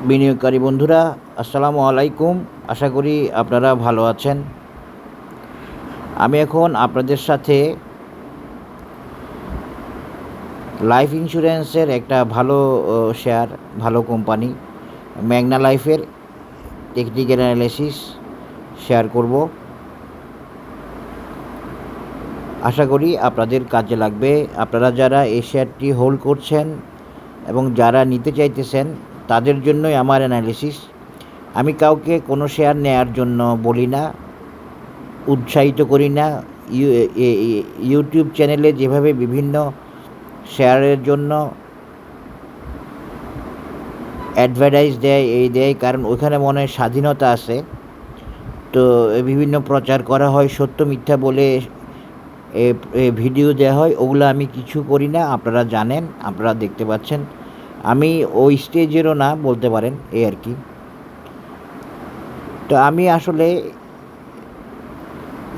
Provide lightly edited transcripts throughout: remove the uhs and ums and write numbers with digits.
বিনিয়োগকারী বন্ধুরা, আসসালামু আলাইকুম। আশা করি আপনারা ভালো আছেন। আমি এখন আপনাদের সাথে লাইফ ইন্স্যুরেন্সের একটা ভালো শেয়ার, ভালো কোম্পানি ম্যাগনা লাইফের টেকনিক্যাল অ্যানালিসিস শেয়ার করব। আশা করি আপনাদের কাজে লাগবে। আপনারা যারা এই শেয়ারটি হোল্ড করছেন এবং যারা নিতে চাইতেছেন তাদের জন্যই আমার অ্যানালিসিস। আমি কাউকে কোনো শেয়ার নেয়ার জন্য বলি না, উৎসাহিত করি না। ইউটিউব চ্যানেলে যেভাবে বিভিন্ন শেয়ারের জন্য অ্যাডভার্টাইজ দেয়, দেয় কারণ ওইখানে মনে হয় স্বাধীনতা আছে। তো বিভিন্ন প্রচার করা হয়, সত্য মিথ্যা বলে ভিডিও দেওয়া হয়, ওগুলো আমি কিছু করি না। আপনারা জানেন, আপনারা দেখতে পাচ্ছেন। আমি ওই স্টেজেরও না বলতে পারেন, এই আর কি। তো আমি আসলে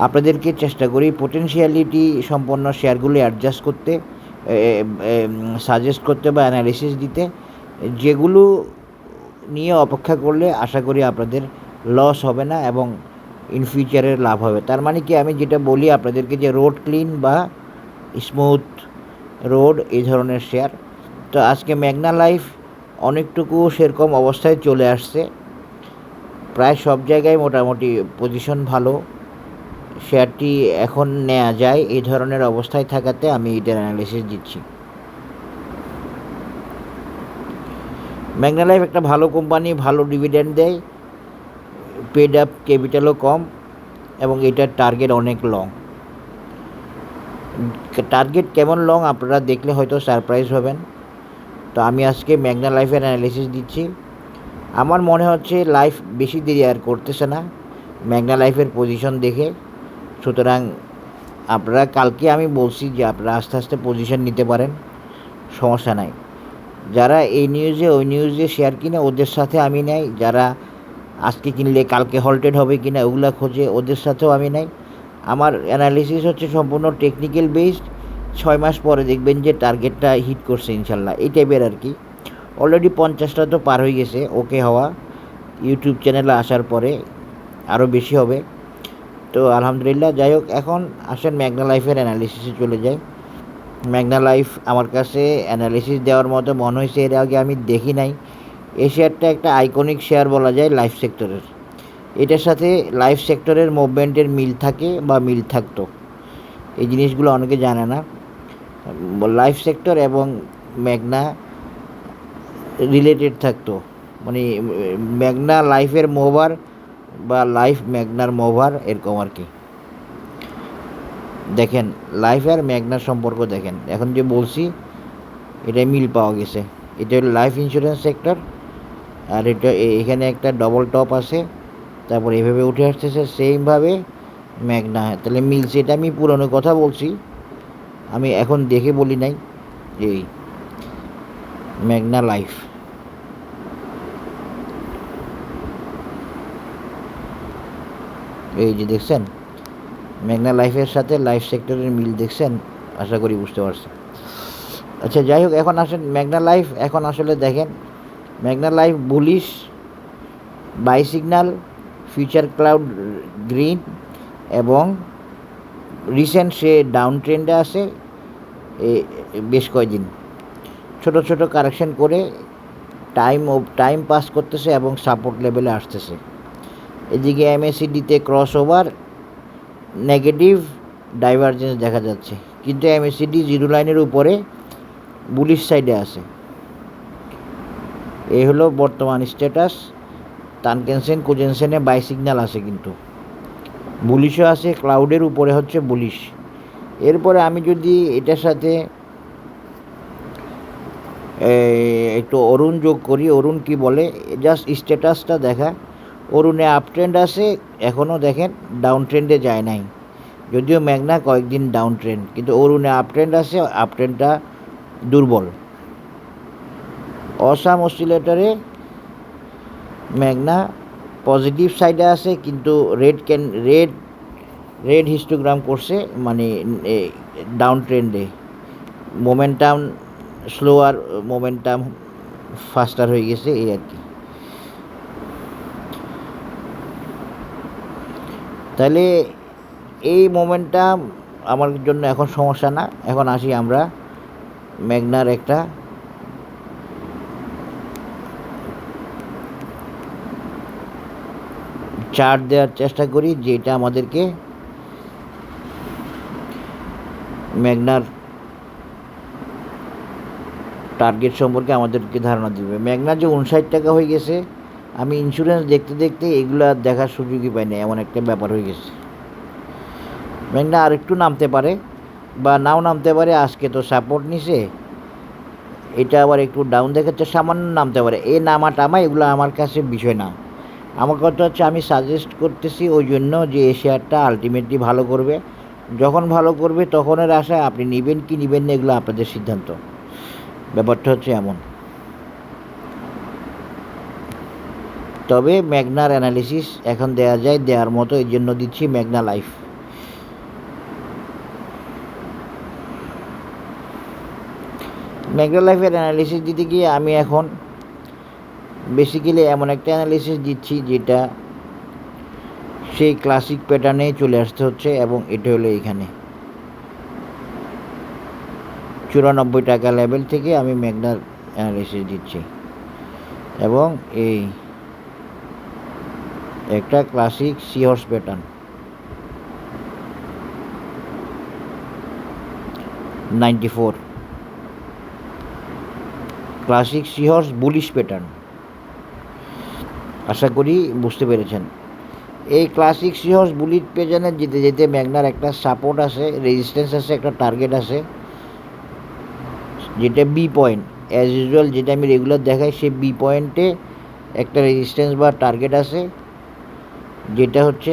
আপনাদেরকে চেষ্টা করি পোটেনশিয়ালিটি সম্পন্ন শেয়ারগুলো অ্যাডজাস্ট করতে, সাজেস্ট করতে বা অ্যানালিসিস দিতে, যেগুলো নিয়ে অপেক্ষা করলে আশা করি আপনাদের লস হবে না এবং ইন ফিউচারের লাভ হবে। তার মানে কি, আমি যেটা বলি আপনাদেরকে যে রোড ক্লিন বা স্মুথ রোড, এই ধরনের শেয়ার। তো আজকে ম্যাগনা লাইফ অনেকটুকু সেরকম অবস্থায় চলে আসছে, প্রায় সব জায়গায় মোটামুটি পজিশন ভালো। শেয়ারটি এখন নেওয়া যায় এই ধরনের অবস্থায় থাকাতে আমি এটার অ্যানালিসিস দিচ্ছি। ম্যাগনা লাইফ একটা ভালো কোম্পানি, ভালো ডিভিডেন্ড দেয়, পেড আপ ক্যাপিটালও কম এবং এটার টার্গেট অনেক লং। টার্গেট কেমন লং আপনারা দেখলে হয়তো সারপ্রাইজ হবেন। তো আমি আজকে ম্যাগনা লাইফের অ্যানালিসিস দিচ্ছি। আমার মনে হচ্ছে লাইফ বেশি দেরি আর করতেছে না ম্যাগনা লাইফের পজিশন দেখে। সুতরাং আপনারা, কালকে আমি বলছি যে আপনারা আস্তে আস্তে পজিশন নিতে পারেন, সমস্যা নাই। যারা এই নিউজে ওই নিউজে শেয়ার কিনে ওদের সাথে আমি নেই, যারা আজকে কিনলে কালকে হল্টেড হবে কিনা ওগুলা খোঁজে ওদের সাথেও আমি নেই। আমার অ্যানালিসিস হচ্ছে সম্পূর্ণ টেকনিক্যাল বেসড। 6 মাস পরে দেখবেন যে টার্গেটটা হিট করছে ইনশাল্লাহ, এই টাইপের আর কি। অলরেডি 50টা তো পার হয়ে গেছে ওকে হওয়া, ইউটিউব চ্যানেলে আসার পরে আরও বেশি হবে। তো আলহামদুলিল্লাহ, যাই হোক, এখন আসেন ম্যাগনা লাইফের অ্যানালিসিসে চলে যায়। ম্যাগনা লাইফ আমার কাছে অ্যানালিসিস দেওয়ার মতো মনে হয়েছে, এর আগে আমি দেখি নাই। এই শেয়ারটা একটা আইকনিক শেয়ার বলা যায় লাইফ সেক্টরের। এটার সাথে লাইফ সেক্টরের মুভমেন্টের মিল থাকে বা মিল থাকতো, এই জিনিসগুলো অনেকে জানে না। লাইফ সেক্টর এবং ম্যাগনা রিলেটেড থাকতো, মানে ম্যাগনা লাইফের মোভার বা লাইফ ম্যাগনার মোভার, এরকম আর কি। দেখেন লাইফ আর ম্যাগনার সম্পর্ক দেখেন, এখন যে বলছি এটাই মিল পাওয়া গেছে। এটা হলো লাইফ ইন্স্যুরেন্স সেক্টর, আর এটা এখানে একটা ডবল টপ আছে, তারপর এইভাবে উঠে আসতেছে সেমভাবে ম্যাগনা। তাহলে মিলছে, এটা আমি পুরনো কথা বলছি, আমি এখন দেখে বলি নাই। এই ম্যাগনা লাইফ, এই যে দেখছেন ম্যাগনা লাইফের সাথে লাইফ সেক্টরের মিল দেখছেন, আশা করি বুঝতে পারছেন। আচ্ছা, যাই হোক, এখন আসেন ম্যাগনা লাইফ। এখন আসলে দেখেন Magna life bullish, by signal, future cloud green, এবং রিসেন্ট সে ডাউন ট্রেন্ডে আছে বেশ কয়েকদিন। ছোট ছোট কারেকশন করে টাইম পাস করতেছে এবং সাপোর্ট লেভেলে আসতেছে। এদিকে এমএসিডিতে ক্রস ওভার, নেগেটিভ ডাইভারজেন্স দেখা যাচ্ছে, কিন্তু এমএসিডি জিরো লাইনের উপরে বুলিশ সাইডে আছে। এই হলো বর্তমান স্ট্যাটাস। তানকেনসেন কোজেনসেনে বাই সিগন্যাল আছে, কিন্তু বুলিশও আছে, ক্লাউডের উপরে হচ্ছে বুলিশ। এরপরে আমি যদি এটার সাথে একটু অরুণ যোগ করি, অরুণ কি বলে, জাস্ট স্ট্যাটাসটা দেখা। অরুণে আপ ট্রেন্ড আছে এখনও, দেখেন ডাউন ট্রেন্ডে যায় নাই, যদিও ম্যাগনা কয়েকদিন ডাউন ট্রেন্ড, কিন্তু অরুণে আপ ট্রেন্ড আছে, আপ ট্রেন্ডটা দুর্বল। অসাম অসিলেটরে ম্যাগনা পজিটিভ সাইডে আছে, কিন্তু রেড হিস্টোগ্রাম করছে, মানে ডাউন ট্রেন্ডে। মোমেন্টাম স্লোয়ার, মোমেন্টাম ফাস্টার হয়ে গেছে, এই আর কি। তাহলে এই মোমেন্টটা আমার জন্য এখন সমস্যা না। এখন আসি আমরা ম্যাগনার একটা চার্ট দেওয়ার চেষ্টা করি, যেটা আমাদেরকে ম্যাগনার টার্গেট সম্পর্কে আমাদেরকে ধারণা দেবে। ম্যাগনার যে 59 টাকা হয়ে গেছে, আমি ইন্স্যুরেন্স দেখতে দেখতে এগুলো দেখার সুযোগই পাই না, এমন একটা ব্যাপার হয়ে গেছে। ম্যাগনা আর একটু নামতে পারে বা নাও নামতে পারে। আজকে তো সাপোর্ট নিছে, এটা আবার একটু ডাউন দেখাচ্ছে, সামান্য নামতে পারে। এই নামা টামা এগুলো আমার কাছে বিষয় না। আমার কথা হচ্ছে আমি সাজেস্ট করতেছি ওই জন্য যে এই শেয়ারটা আলটিমেটলি ভালো করবে। যখন ভালো করবে তখনের আশায় আপনি নেবেন কি নেবেন না এগুলো আপনাদের সিদ্ধান্ত। ব্যাপারটা হচ্ছে এমন। তবে ম্যাগনার অ্যানালিসিস এখন দেওয়া যায়, দেওয়ার মতো, এই জন্য দিচ্ছি ম্যাগনা লাইফ। ম্যাগনা লাইফের অ্যানালিসিস দিতে গিয়ে আমি এখন বেসিক্যালি এমন একটা অ্যানালিসিস দিচ্ছি যেটা সেই ক্লাসিক প্যাটার্নে চলে আসতে হচ্ছে, এবং এটা হলো এখানে 94 টাকা লেভেল থেকে আমি ম্যাগনার অ্যানালিসিস দিচ্ছি, এবং এই একটা classic seahorse pattern 94 classic seahorse bullish pattern. আশা করি বুঝতে পেরেছেন। এই ক্লাসিক সিহর্স বুলিশ প্যাটার্নে যেতে যেতে ম্যাগনার একটা সাপোর্ট আছে, রেজিস্ট্যান্স আছে, একটা টার্গেট আছে, যেটা বি পয়েন্ট। অ্যাজ ইউজুয়াল যেটা আমি রেগুলার দেখাই, সেই বি পয়েন্টে একটা রেজিস্ট্যান্স বা টার্গেট আছে, যেটা হচ্ছে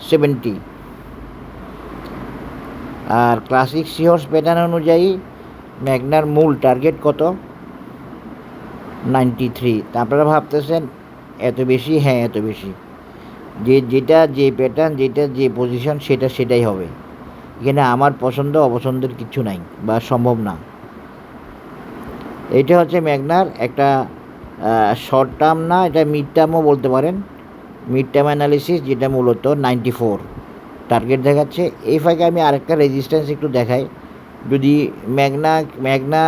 70। আর ক্লাসিক সিহর্স প্যাটার্ন অনুযায়ী ম্যাগনার মূল টার্গেট কত? 93। তা আপনারা ভাবতেছেন এত বেশি? হ্যাঁ, এত বেশি। যেটা যে প্যাটার্ন, যেটা যে পজিশন, সেটাই হবে। এখানে আমার পছন্দ অপছন্দের কিছু নাই বা সম্ভব না। এটা হচ্ছে ম্যাগনার একটা শর্ট টার্ম না, এটা মিড টার্মও বলতে পারেন, মিড টার্ম অ্যানালিসিস, যেটা মূলত 94 টার্গেট দেখাচ্ছে। এই ফাঁকে আমি আরেকটা রেজিস্ট্যান্স একটু দেখাই। যদি ম্যাগনা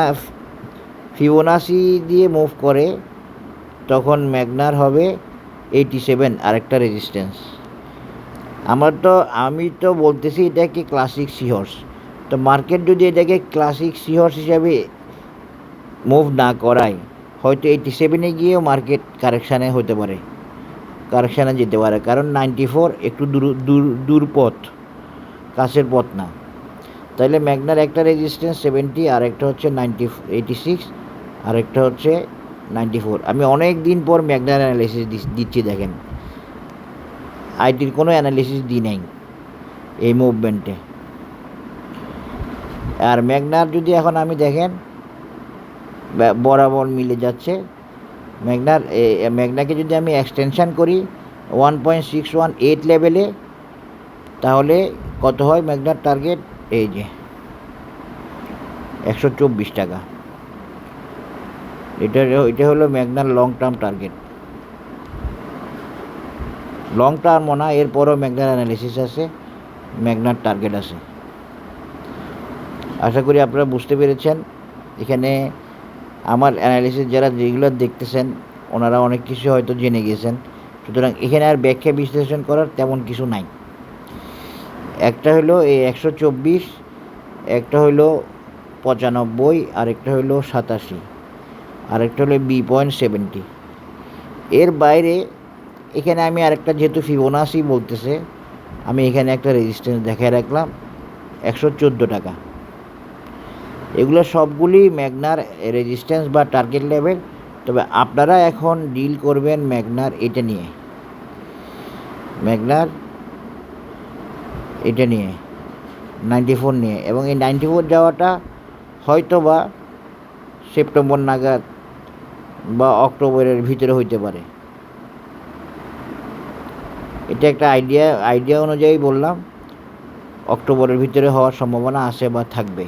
ফিবোনাসি দিয়ে মুভ করে তখন ম্যাগনার হবে 87 আরেকটা রেজিস্ট্যান্স। আমি তো বলতেছি এটাকে ক্লাসিক সিহর্স। তো মার্কেট যদি এটাকে ক্লাসিক সিহর্স হিসাবে মুভ না করায়, হয়তো 87-এ গিয়েও মার্কেট কারেকশানে হতে পারে, কারেকশানে যেতে পারে, কারণ 94 একটু দূর পথ, কাছের পথ না। তাইলে ম্যাগনার একটা রেজিস্ট্যান্স 70, আর একটা হচ্ছে 86, আর একটা হচ্ছে 94। আমি অনেক দিন পর ম্যাগনার অ্যানালিসিস দিচ্ছি। দেখেন, আইটির কোনো অ্যানালিসিস দিই নাই এই মুভমেন্টে। আর ম্যাগনার যদি এখন আমি দেখেন বরাবর মিলে যাচ্ছে। ম্যাগনাকে যদি আমি এক্সটেনশান করি 1.618 লেভেলে, তাহলে কত হয় ম্যাগনার টার্গেট? এই যে 124 টাকা। এটা হলো ম্যাগনার লং টার্ম টার্গেট। লং টার্মও না, এরপরও ম্যাগনার অ্যানালিসিস আছে, ম্যাগনার টার্গেট আছে। আশা করি আপনারা বুঝতে পেরেছেন। এখানে আমার অ্যানালিসিস যারা রেগুলার দেখতেছেন ওনারা অনেক কিছু হয়তো জেনে গেছেন, সুতরাং এখানে আর ব্যাখ্যা বিশ্লেষণ করার তেমন কিছু নাই। একটা হলো এই 124, একটা হলো 95, আরেকটা হলো 87, আরেকটা হলো B.70। এর বাইরে এখানে আমি আরেকটা, যেহেতু ফিবোনাসি বলতেছে, আমি এখানে একটা রেজিস্ট্যান্স দেখায় রাখলাম 114 টাকা। এগুলো সবগুলি ম্যাগনার রেজিস্ট্যান্স বা টার্গেট লেভেল। তবে আপনারা এখন ডিল করবেন ম্যাগনার এটা নিয়ে, ম্যাগনার এটা নিয়ে 94 নিয়ে, এবং এই 94 যাওয়াটা হয়তো বা সেপ্টেম্বর নাগাদ বা অক্টোবরের ভিতরে হইতে পারে। এটা একটা আইডিয়া অনুযায়ী বললাম, অক্টোবরের ভিতরে হওয়ার সম্ভাবনা আছে বা থাকবে।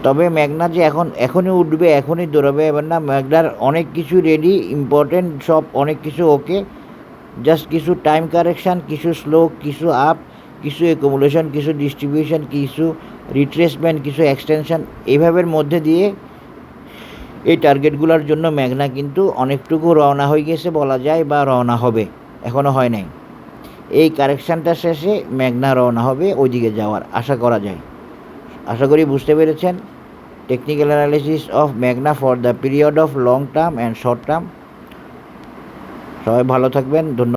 তবে ম্যাগনা যে এখনই উঠবে, এখনই দৌড়াবে এবার না। ম্যাগনার অনেক কিছু রেডি, ইম্পর্টেন্ট সব, অনেক কিছু ওকে। জাস্ট কিছু টাইম কারেকশান, কিছু স্লো, কিছু আপ, কিছু অ্যাকুমুলেশন, কিছু ডিস্ট্রিবিউশন, কিছু রিট্রেসমেন্ট, কিছু এক্সটেনশন, এইভাবের মধ্যে দিয়ে এই টার্গেটগুলোর জন্য ম্যাগনা কিন্তু অনেকটুকু রওনা হয়ে গেছে বলা যায়, বা রওনা হবে, এখনও হয় নাই। এই কারেকশানটা শেষে ম্যাগনা রওনা হবে ওইদিকে যাওয়ার আশা করা যায়। আশা করি বুঝতে পেরেছেন technical analysis of Magna for the period of long term and short term. সবাই ভালো থাকবেন, ধন্যবাদ।